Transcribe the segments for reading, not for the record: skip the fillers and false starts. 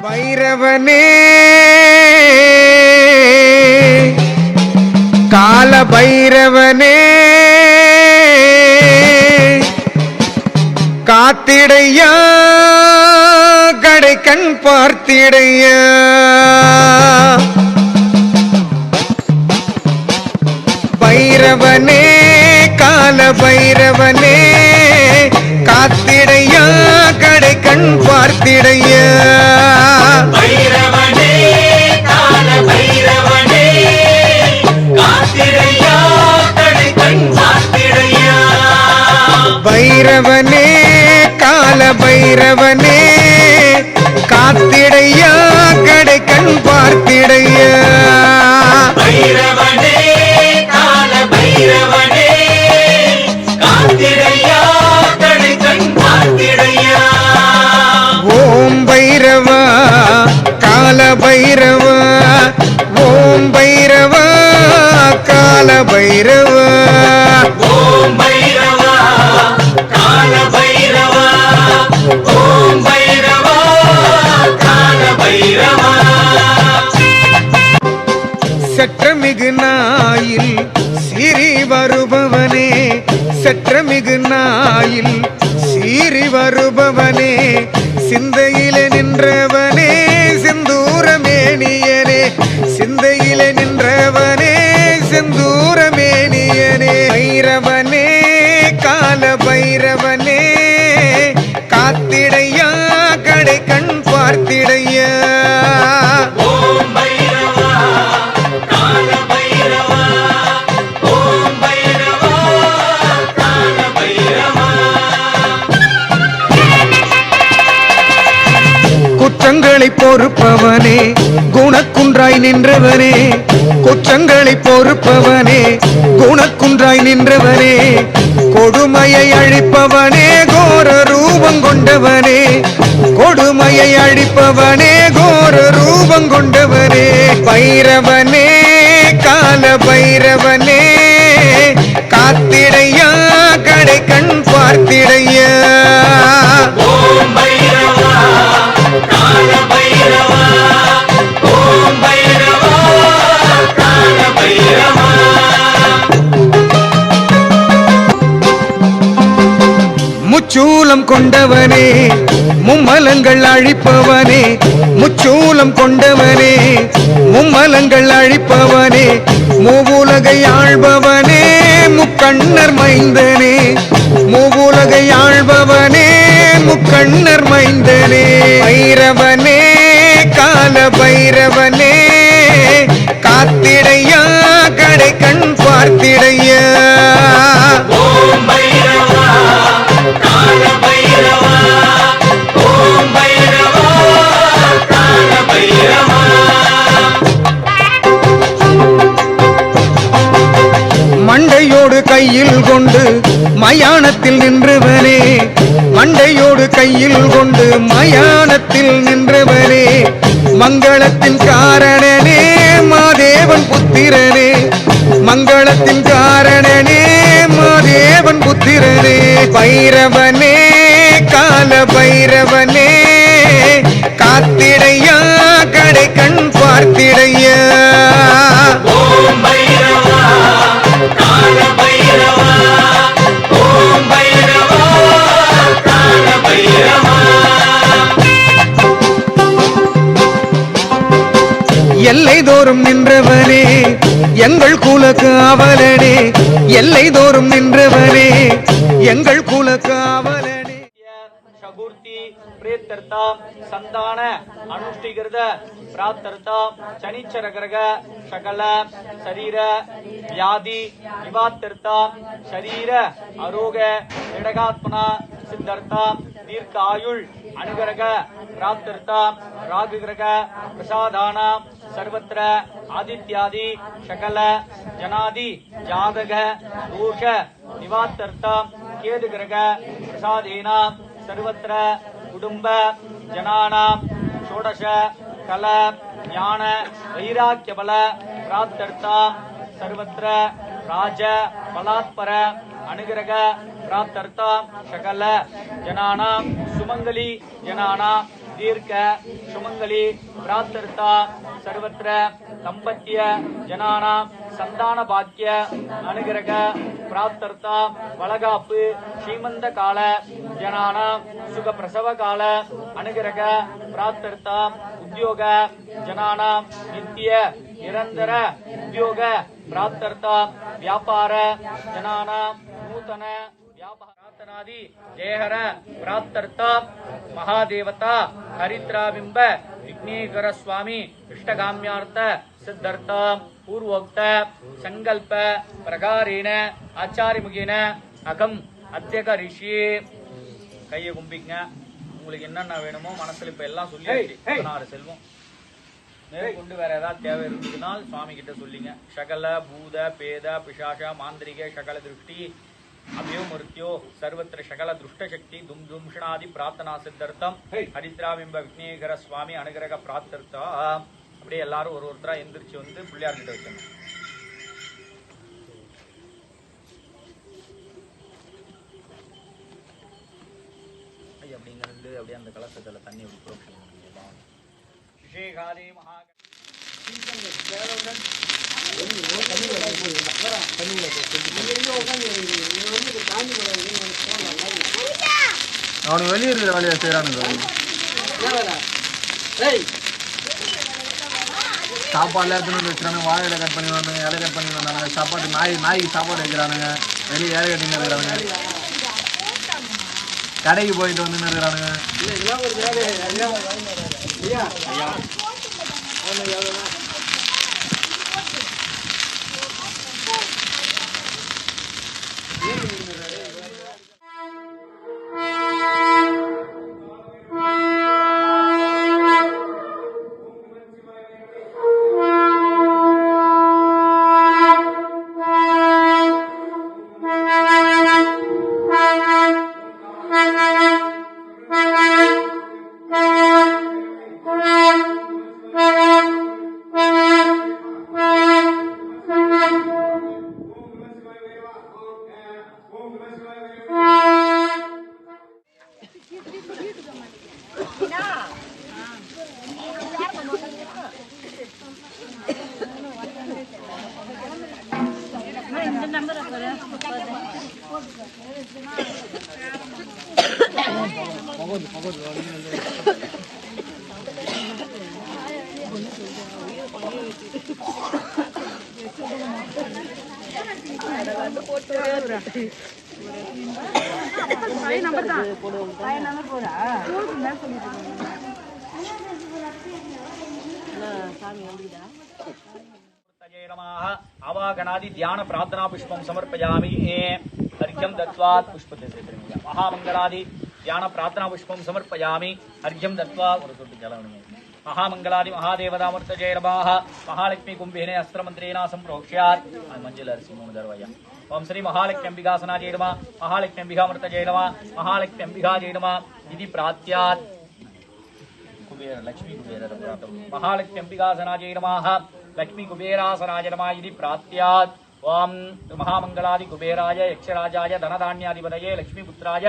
பைரவனே கால பைரவனே காத்திடையா கடை கண் பார்த்திடையா பைரவனே கால பைரவனே காத்திடையா கடை கண் பார்த்திடையா பைரவனே கால பைரவனே காத்திடையா கடை கண் பார்த்திடையா பைரவனே கால பைரவனே காத்திடையா கடை கண் பார்த்திடையா பைரவனே கால பைரவனே காத்திடையா கடை கண் பார்த்திடையா ஓம் பைரவா கால பைரவா ஓம் பைரவா கால பைரவா ஓம் பைரவா கால பைரவா ஓம் பைரவா கால பைரவா சற்றமிகு நாயில் சீறி வருபவனே சற்றமிகு நாயில் சீறி வருபவனே சிந்தையிலே நின்றவனே சிந்தூரமேனியனே சிந்தையிலே நின்றவனே சிந்தூரமேனியனே பைரவனே கால பைரவனே காத்திடையா கடை கண் பார்த்திடையா ஓம் பைரவா கால பைரவா ஓம் பைரவா கால பைரவா குற்றங்களை பொறுப்பவனே குணக்குன்றாய் நின்றவனே குற்றங்களை பொறுப்பவனே குணக்குன்றாய் நின்றவனே கொடுமையை அழிப்பவனே கோர ரூபம் கொண்டவனே கொடுமையை அழிப்பவனே கோர ரூபம் கொண்டவனே பைரவனே கால பைரவனே காத்திடையா கடை கண் பார்த்திடையா ஓம் பைரவா கால பைரவா ஓம் பைரவா கால பைரவா முச்சூலம் கொண்டவனே மும்மலங்கள் அழிப்பவனே முச்சூலம் கொண்டவனே மும்மலங்கள் அழிப்பவனே மூவுலகை ஆள்பவனே முக்கண்ணர் மைந்தனே மூவுலகை ஆள்பவனே முக்கண்ணர் மைந்தனே பைரவனே கால பைரவனே காத்திடையா கடை கண் பார்த்திடையா ஓம் பைரவா கால பைரவா ஓம் பைரவா கால பைரவா மண்டையோடு கையில் கொண்டு மயானத்தில் நின்றவனே மண்டையோடு கையில் கொண்டு மயானத்தில் நின்றவனே மங்களத்தின் காரணனே மாதேவன் புத்திரனே மங்களத்தின் காரணனே மாதேவன் புத்திரனே பைரவனே கால பைரவனே காத்திடையா கடை கண் பார்த்திடையா ஓம் பைரவா கால பைரவா ஓம் பைரவா கால பைரவா எல்லை தோறும் நின்றவனே எங்கள் குல காவலனே எல்லை தோறும் நின்றவனே எங்கள் குல காவலனே शगुर्ति प्रेत्यर्थ संतान अनुष्ठीकृत प्राप्त्यर्थ शनिचर ग्रह शकल शरीर व्याधि निवात्यर्थ शरीर आरोग्य निडगात्मना सिद्धार्थ दीर्घ आयुள் अनुग्रह प्राप्त्यर्थ राहु ग्रह प्रसादान सर्वत्र आदित्यादि शकल जनादि जातक दोष निवात्यर्थ केतु ग्रह प्रसादेन सर्वत्र कुटुंब जनानां षोडश कल ज्ञान वैराग्य बल प्राप्त्यर्थ सर्वत्र राज बलात्पर अनुग्रह प्राप्तर्ता सकल जनानां सुमंगली जनानां दीर्घ सुमंगली प्राप्तर्ता सर्वत्र दंपत्य जनानां संतान भाग्य अनुग्रह प्राप्तर्ता वलगाப்பு श्रीमंत काल जनानां सुख प्रसव काल अनुग्रह प्राप्तर्ता उद्योग जनानां नित्य निरंतर उद्योग प्राप्तर्ता व्यापार जनानां नूतन व्यापारादि जयहर प्राप्तर्ता महादेवता हरिद्राबिंब विघ्नेश्वर स्वामी इष्टकाम्यार्थ सिद्धर्थ पूर्वोक्त संकल्प प्रकारेण आचार्यमुखेन अகம் அத்தியக ரிஷி கையை கும்பிங்க. உங்களுக்கு என்னென்ன வேணுமோ மனசுல இப்ப எல்லாம் சொல்லியாச்சு. 16 செல்வம் மேற்கொண்டு வேற ஏதாவது தேவை இருந்ததுனால் சுவாமி கிட்ட சொல்லிங்க. சகல பூத பேத பிசாச மாந்திரிக சகல திருஷ்டி अभ्यो मृत्यो सर्वत्र सकल दुष्ट शक्ति दुम दुमषणादि प्रार्थना सिद्धर्थम हरिद्राबिंब विघ्नेश्वर स्वामी अनुग्रह प्रार्थर्था. அப்படியே எல்லாரும் ஒருத்தரா எந்திரிச்சு வந்து பிள்ளையார் கிட்ட வச்சாங்க. அப்படிங்கிறது அப்படியே அந்த கலசத்துல தண்ணி அப்படி புரோக்ஷன் பண்ணுங்க. விசேகாதி மகா அவனுக்கு வெளியே இருக்கிற வேலையை செய்யறானுங்க. சாப்பாடுல எடுத்துன்னு வச்சுறானுங்க. வாழையில கட் பண்ணி வந்தாங்க, இலை கட் பண்ணி வந்தாங்க. சாப்பாடு நாய்க்கு சாப்பாடு வைக்கிறானுங்க. வெளியே ஏற கட்டின்னு இருக்கிறானுங்க. கடைக்கு போயிட்டு வந்து இருக்கிறானுங்க. अवागणादि ध्यान प्रार्थना पुष्पं समर्पयामि. अर्घ्यं दत्त्वा पुष्पते महामंगलादि ध्यान प्रार्थना पुष्पं समर्पयामि. अर्घ्यं दत्त्वा महामंगलादि महादेवतामूर्तये नमः. महालक्ष्मी कुंभेन अस्त्रमंत्रेण संप्रोक्ष्यात् मंजल अरसिंह दर्वया. ओम श्री महालक्ष्मी अंबिकासनाय नमः. महालक्ष्मी अंबिकामूर्तये नमः. महालक्ष्मी अंबिकायै नमः इति प्रार्थ्यात् कुबेर लक्ष्मी कुबेर महालक्ष्मी अंबिकासनाय नमः. लक्ष्मी कुबेरासनाय नमः इति प्रार्थ्यात्. ओम महामंगलादि कुबेराय यक्षराजाय धनधान्याधिपतये लक्ष्मीपुत्राय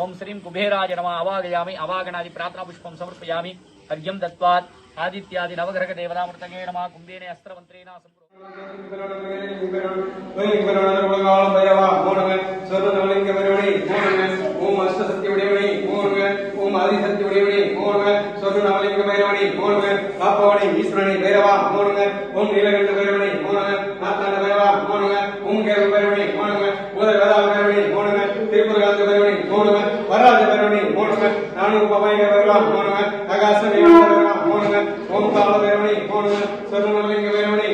ओम श्रीं कुबेराय नमः. अवागयामि. अवागणादि प्रार्थना पुष्पं समर्पयामि. अर्घ्यं दत्त्वा आदित्यादि नवग्रह देवतामूर्तये नमः. कुंभेन अस्त्रमंत्रेण ओम अष्ट सत्य ओम आदि सत्य स्वर्ण नवलिंग भैरवणी पापवाणी ईश्वरणी भैरवा ओम नीलकंठ भैरवणी नाथान भैरवा ओम केरल भैरवणी उदय वेदा भैरवणी त्रिपुरकांत भैरवणी वरराज भैरवणी नानूर पवाई भैरवा आकाश भैरवा ओम काल भैरवणी स्वर्ण नवलिंग भैरवणी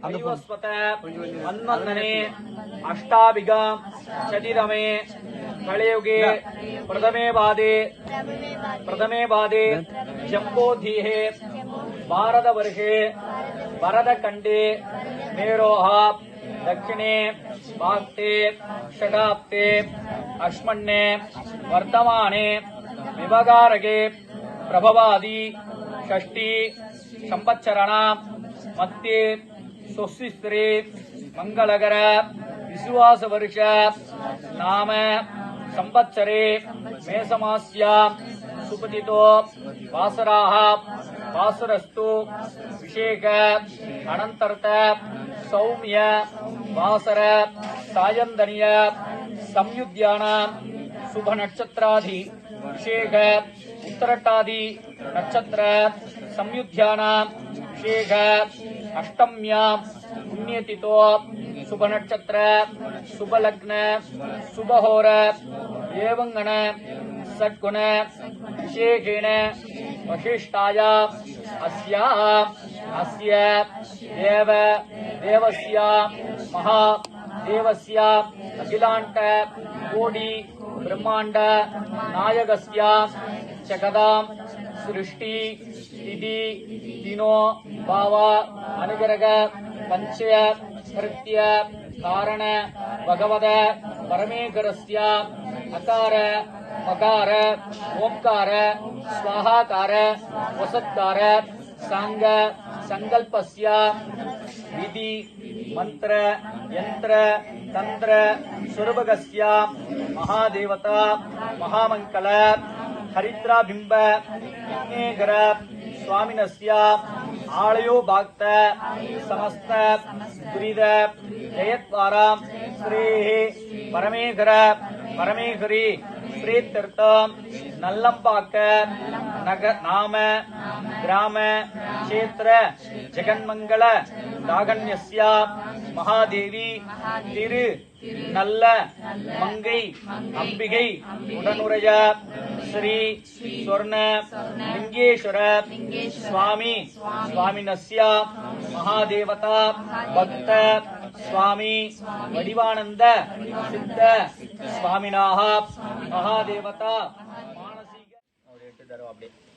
दैवस्वत मन्वन्दने अष्टाभिगां चदिरमे कलियुगे प्रथमे पादे जम्बोधीः भारतवर्षे भरतखण्डे मेरोः दक्षिणे पाक्ते षडाप्ते अश्मन्ने वर्तमाने विभगारके प्रभवादि षष्ठी संवत्सरणा मध्ये स्वस्तिस्त्रे मंगलकर विश्वास वर्ष नाम संवत्सरे मेषमास्या सुपतितो वासराः वासरस्तु विशेष अनंतरत सौम्य वासर सायंदनीय संयुद्यान शुभ नक्षत्रादि विशेष उत्तरटादि नक्षत्र संयुद्यान विशेष अष्टम्या पुण्यतिथो शुभ नक्षत्र शुभ लग्न शुभ होर एवंगण सद्गुण विशेषेण वशिष्ठाया अस्य देव देवस्य महादेवस्य अखिलांड कोटि ब्रह्मांड नायकस्य जगदां सृष्टि तिथि दिनो भाव अनुग्रह पंचय कृत्य कारण भगवद परमेश्वरस्य अकार मकार ओंकार स्वाहाकार वसत्कार सांग संकल्पस्य विधि मंत्र यंत्र तंत्र सुरभगस्य महादेवता महामंगल हरिद्राबिंब विघ्नेश्वर स्वामिनस्य आलयो भक्त समस्त दुरिद जयद्वारा श्री परमेश्वर परमेश्वरी श्री तीर्थ नल्लंपाक नगर नाम ग्राम क्षेत्र जगन्मंगल दागण्यस्य महादेवी तिरु नल्ल मंगै अंबिगै उडनुरय श्री स्वर्ण लिंगेश्वर स्वामी स्वामिनस्य महादेवता भक्त स्वामी वडिवानंद सिद्ध स्वामिनाः महादेवता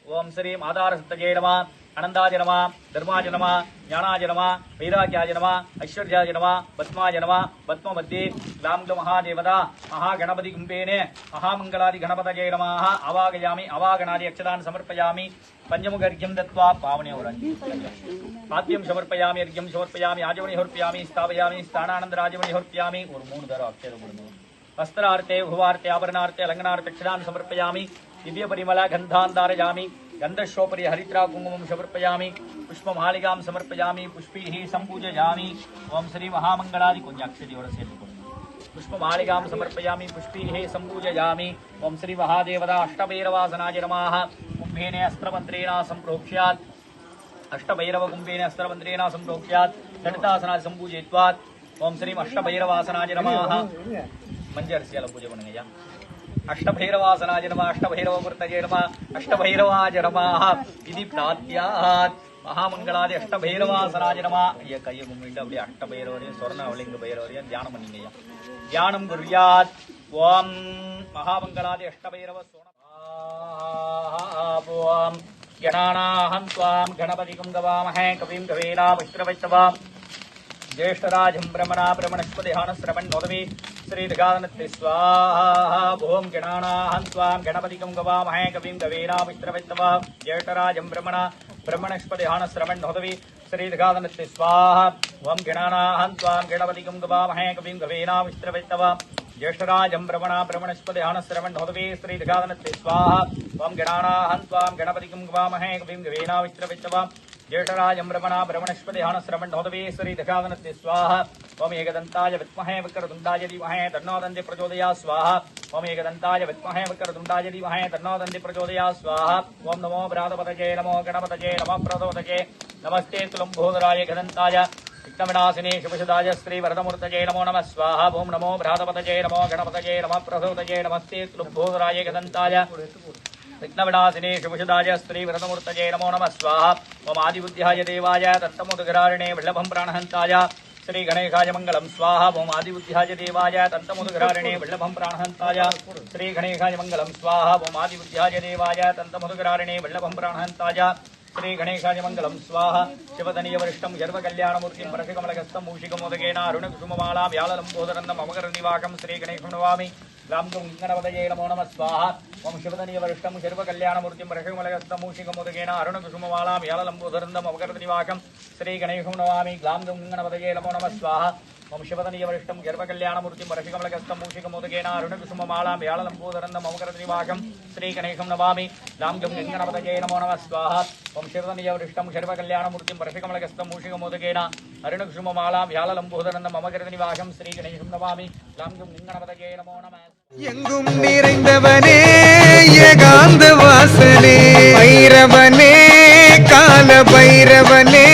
ओम श्री आधारसत्तये नमः अनंताय नमः धर्माय नमः ज्ञानाय नमः वैराग्याय नमः ऐश्वर्याय नमः पद्माय नमः पद्ममध्ये ग्लांग महादेवता महागणपति कुंभेने महामंगलादि गणपतये नमः आवागयामि आवागनादि अक्षतान् समर्पयामि पंचमुखर्घ्यं दत्त्वा पावने पाद्यं समर्पयामि अर्घ्यं समर्पयामि आजमनि समर्पयामि स्थापयामि स्थानानंदराजमनि समर्पयामि और मूण दर अक्षर वस्त्रार्थे भुवार्थे आभरणार्थे अलंकनार्थे अक्षतान् समर्पयामि दिव्य परिमल गंधान् धारयामि गंधशोपरि हरिद्रा कुंकुमं समर्पयामि पुष्पमालिकां समर्पयामि पुष्पैः संपूजयामि ओम श्री महामंगलादि कुंजाक्षरियोड सेतुकोडु पुष्पमालिकां समर्पयामि पुष्पैः संपूजयामि ओम श्री महादेवता अष्टभैरवासनाय नमः कुंभेन अस्त्रमन्त्रेण सम्प्रोक्ष्यात् अष्टभैरव कुंभेन अस्त्रमन्त्रेण सम्प्रोक्ष्यात् ललितासनादि संपूजयित्वा ओम श्री अष्टभैरवासनाय नमः मंजरस्याल पूजा பண்ணுங்கயா अष्टभैरवासनाय नमः अष्टभैरवमूर्तये नमः अष्टभैरवाय नमः इति प्रार्थ्यात् महामंगलादि अष्टभैरवासनाय नमः ஐயா கையை முன்னிட்டு அப்படியே அஷ்டபைரவரையும் சொர்ணவலிங்க பைரவரையும் தியானம் பண்ணீங்கய்யா தியானம் குர்யாத் ஓம் महामंगलादि अष्टभैरव सोम गणानाहं त्वां गणपतिं गवामहे कविं कवीना वैष्णवैष्णवां ज्येष्ठराजं ब्रह्मणा ब्रह्मणस्पतिहान श्रवणोदमी श्रीदगानत्ति स्वाहा ओम गणानाहं त्वां गणपतिं गवामहे कविं कवीना वैष्णवैष्णवां ज्येष्ठराजं ब्रह्मणा ब्रह्मणस्पतिहान श्रवणोदमी श्रीदगानत्ति स्वाहा ओम गणानाहं त्वां गणपतिं गवामहे कविं कवीना वैष्णवैष्णवां ज्येष्ठराजं ब्रह्मणा ब्रह्मणस्पतिहान श्रवणोदमी श्रीदगानत्ति स्वाहा ओम गणानाहं त्वां गणपतिं गवामहे कविं कवीना वैष्णवैष्णवां ज्येष्ठराजं ब्रह्मणा ब्रह्मणस्पतिहान श्रवणोदमी श्रीदगानत्ति स्वाहा ओम एकदन्ताय विद्महे वक्रतुण्डाय धीमहि तन्नो दन्ति प्रचोदयात् स्वाहा ओम एकदन्ताय विद्महे वक्रतुण्डाय धीमहि तन्नो दन्ति प्रचोदयात् स्वाहा ओम नमो भ्रातपतये नमो गणपतये नमः प्रचोदये नमस्ते तुलम्बोदराय गदन्ताय विघ्नविनाशिने शुभशदाय श्री वरदमूर्तये नमो नमः स्वाहा ओम नमो भ्रातपतये नमो गणपतये नमः प्रचोदये नमस्ते तुलम्बोदराय गदन्ताय विघ्नविनाशिने शुभशुदाय श्रीव्रतमूर्तये नमो नमः स्वाहा ओम आदिबुद्ध्याय देवाय तन्तमुदघरारिणे वल्लभं प्राणहन्ताय श्री गणेशाय मंगलम स्वाहा ओम आदिबुद्ध्याय देवाय तन्तमुदघरारिणे वल्लभं प्राणहन्ताय श्री गणेशाय मंगलम स्वाहा ओम आदिबुद्ध्याय देवाय तन्तमुदघरारिणे वल्लभं प्राणहन्ताय श्री गणेशाय मंगलम स्वाहा शिवतनीय वरिष्ठं सर्वकल्याणमूर्तिं परशुकमलगस्तं मूषिकमोदकेन अरुणकुसुममालां व्याललम्बोदरन्दं अमकरनिवाकं श्री गणेशं नमामि रामगं गणपतये नमो नमः स्वाहा ओम शिवतनीय वरिष्ठं सर्वकल्याणमूर्तिं परशुकमलगस्तं मूषिकमोदकेन अरुणकुसुममालां व्याललम्बोदरन्दं अमकरनिवाकं श्री गणेशं नमामि रामगं गणपतये नमो नमः स्वाहा ओम शिवतनीय वरिष्ठं सर्वकल्याणमूर्तिं परशुकमलगस्तं मूषिकमोदकेन अरुणकुसुममालां व्याललम्बोदरन्दं अमकरनिवाकं श्री गणेशं नमामि रामगं गणपतये नमो नमः स्वाहा ओम शिवतनीय वरिष्ठं सर्वकल्याणमूर्तिं परशुकमलगस्तं मूषिकमोदकेन अरुणकुसुममालां व्याललम्बोदरन्दं अमकरनिवाकं श्री गणेशं नमामि रामगं गणपतये नमो नमः எங்கும் நிறைந்தவனே ஏகாந்த வாசனே பைரவனே கால பைரவனே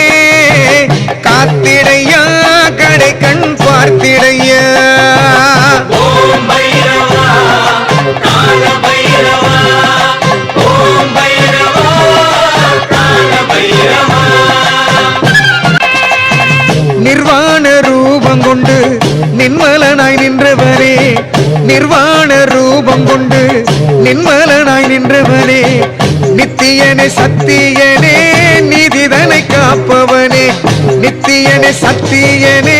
காத்திடையா கடை கண் பார்த்திடையா ஓம் பைரவா கால பைரவா ஓம் பைரவா கால பைரவா நிர்வாண ரூபம் கொண்டு நின்மலனாய் நின்றவரே நிர்வாண ரூபம் கொண்டு நின்மலனாய் நின்றவனே நித்தியனே சத்தியனே நீதிதனை காப்பவனே நித்தியனே சத்தியனே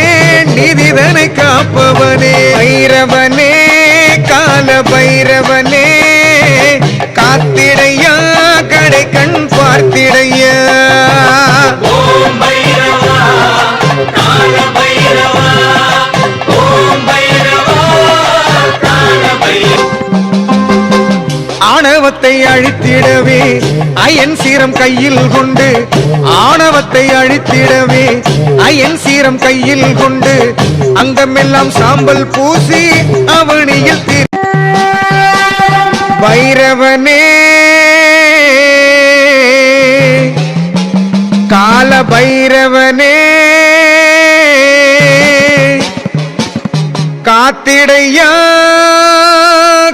நீதிதனை காப்பவனே பைரவனே கால பைரவனே காத்திடையா கடை கண் பார்த்திடையா ஓம் பைரவா கால பைரவா ஓம் பைரவா கால பைரவா ஆணவத்தை அழித்திடவே அயன் சீரம் கையில் கொண்டு ஆணவத்தை அழித்திடவே அயன் சீரம் கையில் கொண்டு அங்கமெல்லாம் சாம்பல் பூசி அவனியில் பைரவனே கால பைரவனே காத்திடையா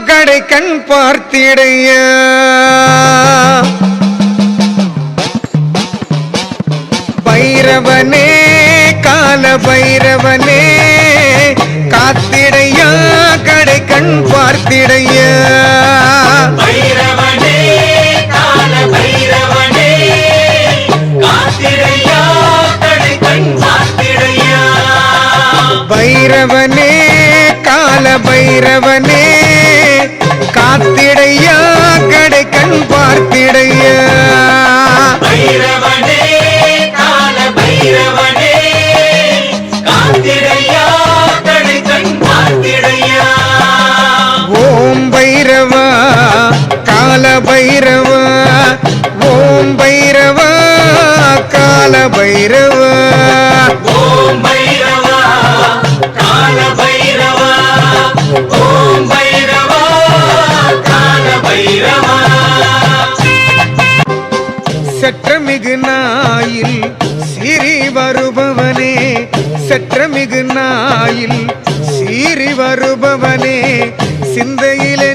கடை கண் பார்த்திடையா பைரவனே கால பைரவனே காத்திடையா கடை கண் பார்த்திடையா பைரவனே கால பைரவனே காத்திடையா கடை கண் பார்த்திடையா பைரவனே கால பைரவனே காத்திடையா கடை கண் பார்த்திடையா பைரவனே கால பைரவனே காத்திடையா கடை கண் பார்த்திடையா ஓம் பைரவா கால பைரவா ஓம் பைரவா கால பைரவா ஓம் பைரவா கால பைரவா ஓம் பைரவா கால பைரவா செற்றமிகு நாயில் சீறி வருபவனே செற்றமிகு நாயில் சீறி வருபவனே சிந்தையிலே